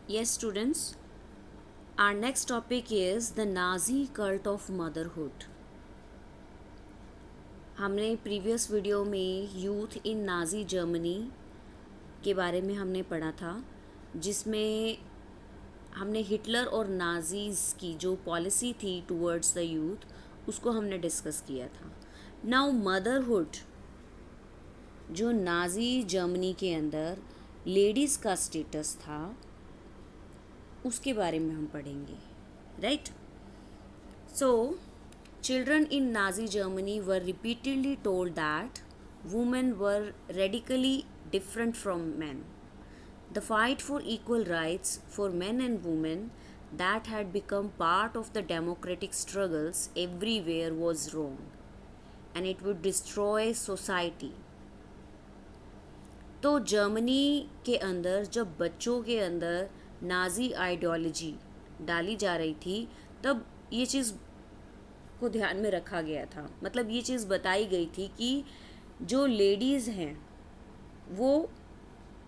Yes, students, our next topic is the Nazi cult of motherhood. हमने previous video में youth in Nazi Germany के बारे में हमने पढ़ा था, जिसमें हमने हिटलर और नाजीज़ की जो पॉलिसी थी टुवर्ड्स द यूथ उसको हमने डिस्कस किया था. नाउ मदरहुड, जो नाजी जर्मनी के अंदर लेडीज़ का स्टेटस था, उसके बारे में हम पढ़ेंगे, right? So, children in Nazi Germany were repeatedly told that women were radically different from men. The fight for equal rights for men and women that had become part of the democratic struggles everywhere was wrong, and it would destroy society. तो Germany के अंदर जब बच्चों के अंदर Nazi ideology डाली जा रही थी, तब ये चीज़ को ध्यान में रखा गया था. मतलब ये चीज़ बताई गई थी कि जो लेडीज़ हैं वो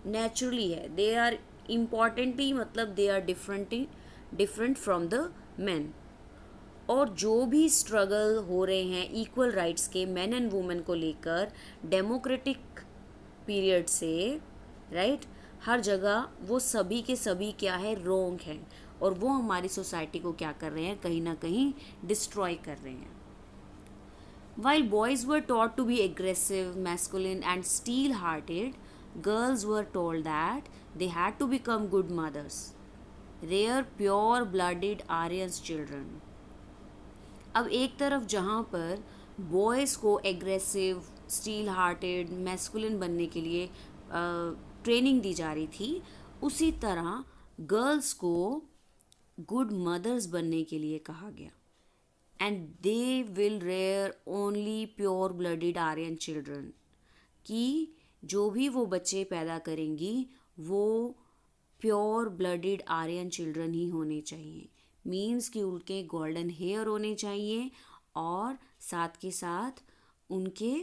नेचुरली है, दे आर इम्पॉर्टेंटली, मतलब they are different from the man. और जो भी स्ट्रगल हो रहे हैं इक्वल राइट्स के मैन एंड वुमेन को लेकर डेमोक्रेटिक पीरियड से, राइट, हर जगह वो सभी के सभी क्या है, रोंग हैं. और वो हमारी सोसाइटी को क्या कर रहे हैं, कहीं ना कहीं डिस्ट्रॉय कर रहे हैं. While boys were taught to be aggressive, masculine, and steel hearted, girls were told that they had to become good mothers. Rare, pure blooded Aryan children. अब एक तरफ जहाँ पर बॉयज़ को एग्रेसिव, स्टील हार्टेड, मैस्कुलिन बनने के लिए training दी जा रही थी, उसी तरह गर्ल्स को गुड मदर्स बनने के लिए कहा गया. And they will rear only pure blooded Aryan children, कि जो भी वो बच्चे पैदा करेंगी वो प्योर ब्लडेड आर्यन चिल्ड्रन ही होने चाहिए. मीन्स कि उनके गोल्डन हेयर होने चाहिए और साथ के साथ उनके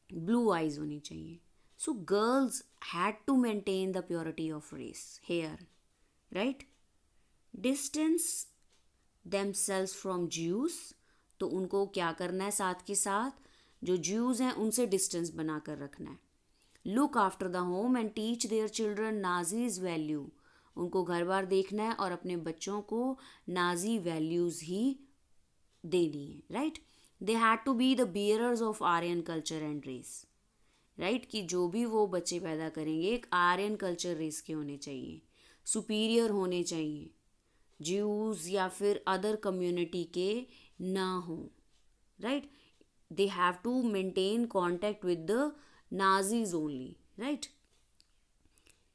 ब्लू आइज होनी चाहिए. So girls had to maintain the purity of race here, right? Distance themselves from Jews, तो उनको क्या करना है, साथ के साथ जो ज्यूज़ हैं उनसे डिस्टेंस बना कर रखना है. Look after the home and teach their children Nazis value, उनको घर बार देखना है और अपने बच्चों को नाजी वैल्यूज़ ही देनी है, right? They had to be the bearers of Aryan culture and race, right? कि जो भी वो बच्चे पैदा करेंगे एक आर्यन कल्चर रेस के होने चाहिए, सुपीरियर होने चाहिए, ज्यूज़ या फिर अदर कम्युनिटी के ना हो, right? They have to maintain contact with the Nazis only, right?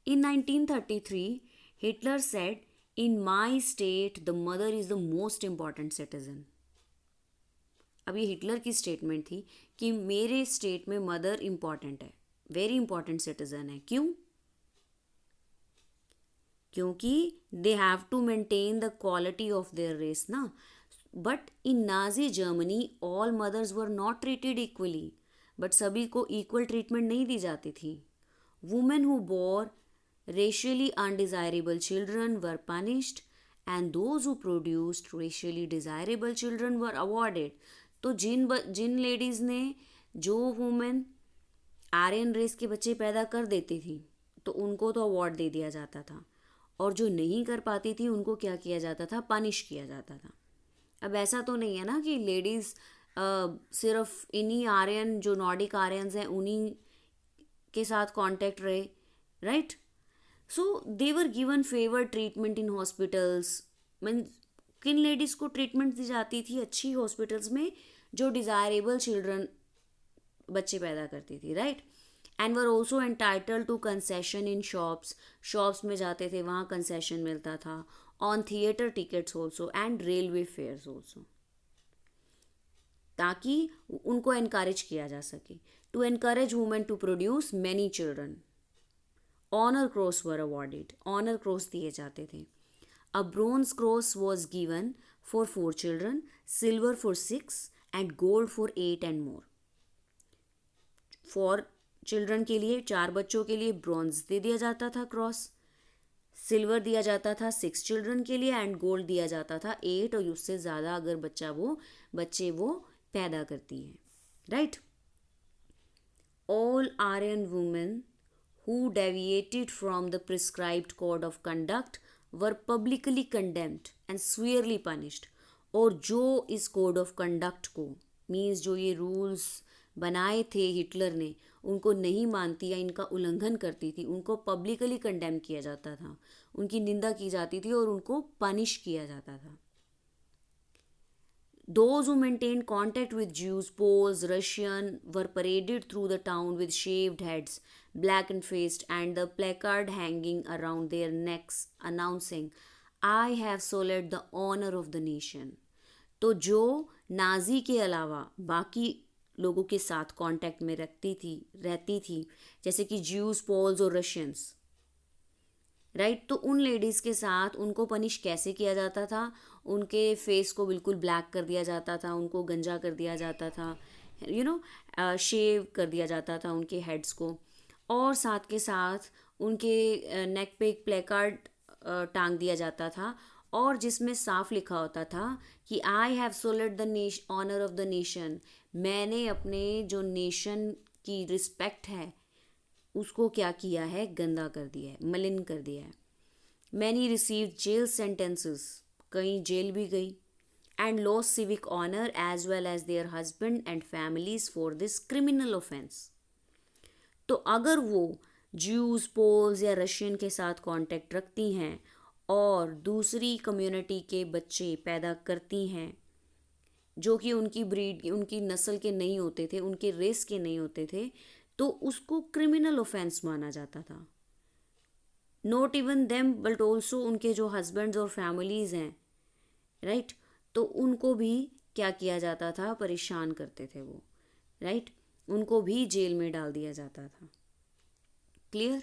In 1933, Hitler said, "In my state, the mother is the most important citizen." अब ये हिटलर की स्टेटमेंट थी कि मेरे स्टेट में मदर इम्पॉर्टेंट है, वेरी इंपॉर्टेंट सिटीजन है. क्यों? क्योंकि they have to maintain the quality of their race ना. But in Nazi Germany all mothers were not treated equally, but सभी को इक्वल ट्रीटमेंट नहीं दी जाती थी. Women who bore racially undesirable children were punished and those who produced racially desirable children were awarded. तो जिन ladies ने, जो women Aryan race के बच्चे पैदा कर देती थी, तो उनको तो अवार्ड दे दिया जाता था, और जो नहीं कर पाती थी उनको क्या किया जाता था, पनिश किया जाता था. अब ऐसा तो नहीं है ना कि लेडीज़ सिर्फ इन्हीं आर्यन, जो नॉर्डिक आर्यंस हैं, उन्हीं के साथ कांटेक्ट रहे, right? So they were given favour treatment in hospitals. Mean किन लेडीज़ को ट्रीटमेंट दी जाती थी अच्छी हॉस्पिटल्स में, जो डिज़ायरेबल चिल्ड्रन बच्चे पैदा करती थी, right? And were also entitled to concession in shops में जाते थे, वहाँ कंसेशन मिलता था. On theatre tickets also and railway fares also, ताकि उनको एनकरेज किया जा सके. To encourage women to produce many children, honour cross were awarded, honour cross दिए जाते थे. A bronze cross was given for 4 children, silver for 6 and gold for 8 and more. For children के लिए, 4 बच्चों के लिए ब्रॉन्ज दे दिया जाता था क्रॉस, सिल्वर दिया जाता था 6 चिल्ड्रन के लिए एंड गोल्ड दिया जाता था 8, और उससे ज़्यादा अगर बच्चे वो पैदा करती हैं, right. All Aryan women who deviated from the prescribed code of conduct were publicly condemned and severely punished. और जो इस कोड ऑफ कंडक्ट को, मीन्स जो ये रूल्स बनाए थे हिटलर ने, उनको नहीं मानती या इनका उल्लंघन करती थी, उनको पब्लिकली कंडेम किया जाता था, उनकी निंदा की जाती थी और उनको पनिश किया जाता था। Those who maintained contact with Jews, Poles, Russian were paraded through the town with shaved heads, blackened faced, and the placard hanging around their necks announcing, I have sullied the honor of the nation. तो जो Nazi के अलावा बाकी लोगों के साथ contact में रहती थी, जैसे कि ज्यूज, पोल्स और रशियंस, राइट, तो उन लेडीज़ के साथ उनको पनिश कैसे किया जाता था? उनके फेस को बिल्कुल ब्लैक कर दिया जाता था, उनको गंजा कर दिया जाता था, शेव कर दिया जाता था उनके हेड्स को, और साथ के साथ उनके नेक पे एक प्लेकार्ड टांग दिया जाता था, और जिसमें साफ लिखा होता था कि I have sold the honour of the nation, मैंने अपने जो नेशन की रिस्पेक्ट है उसको क्या किया है? गंदा कर दिया है, मलिन कर दिया है। मैनी रिसीव जेल सेंटेंसेस, कहीं जेल भी गई, and lost civic honour as well as their husband and families for this criminal offence. तो अगर वो ज्यूज, पोल्स या रशियन के साथ कांटेक्ट रखती हैं और दूसरी कम्युनिटी के बच्चे पैदा करती हैं जो कि उनकी ब्रीड, उनकी नस्ल के नहीं होते थे, उनके रेस के नहीं होते थे, तो उसको क्रिमिनल ऑफेंस माना जाता था। Not even them but also उनके जो हस्बैंड्स और फैमिलीज़ हैं, राइट, तो उनको भी क्या किया जाता था? परेशान करते थे वो, राइट, उनको भी जेल में डाल दिया जाता था। क्लियर?